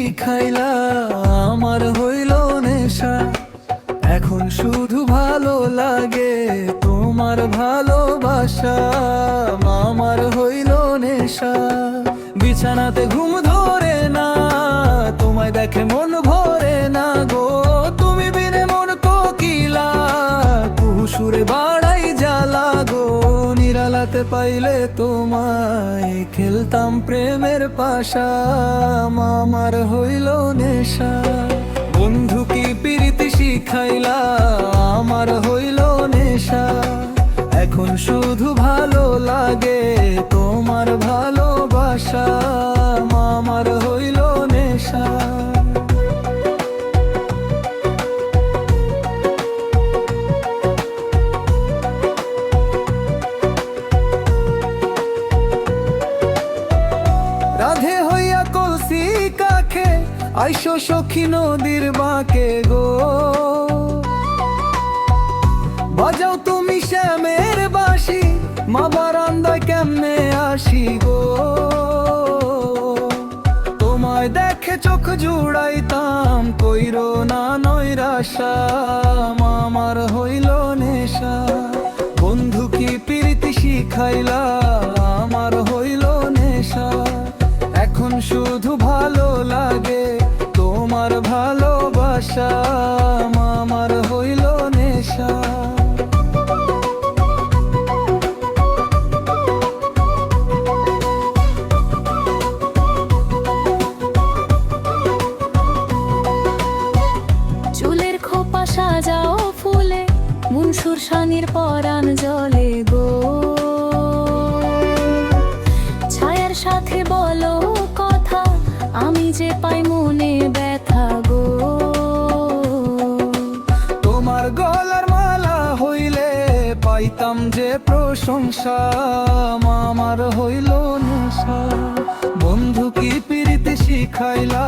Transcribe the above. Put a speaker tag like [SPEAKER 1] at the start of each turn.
[SPEAKER 1] শিখাইলা আমার হইল নেশা। এখন শুধু ভালো লাগে তোমার ভালোবাসা, আমার হইল নেশা। বিছানাতে ঘুম ধরে না, তোমায় দেখে মন ভরে না গো। তুমি বিনে মন কোকিলা, সুরে বাড়াই জ্বালা গো। নিরালাতে পাইলে তোমায় খেলতাম প্রেমের পাশা, আমার হইল নেশা। বন্ধু কি প্রীতি শিখাইলা আমার হইল নেশা। এখন শুধু ভালো লাগে তোমার ভালোবাসা, আমার হইল নেশা। রাধে হইয়া কলসি কাখে আইসো সখী নদীর বাঁকে গো। বাজাও তুমি শ্যামের বাঁশি, মা বারান্দায় কেমনে আসি গো। তোমায় দেখে চোখ জুড়াইতাম, কইরো না নৈরাশা, আমার হইল নেশা। বন্ধু কি প্রীতি শিখাইলা আমার হইল নেশা। এখন শুধু ভালো লাগে তোমার ভালোবাসা, আমার হইল নেশা।
[SPEAKER 2] চুলের খোপা সাজাও ফুলে, মুনসুর শানির পরাণ জলে গো। ছায়ার সাথে বলো কথা, আমি যে পাই মনে ব্যথা গো।
[SPEAKER 1] তোমার গলার মালা হইলে পাইতাম যে প্রশংসা, আমার হইল নেশা। বন্ধু কি প্রীতি শিখাইলা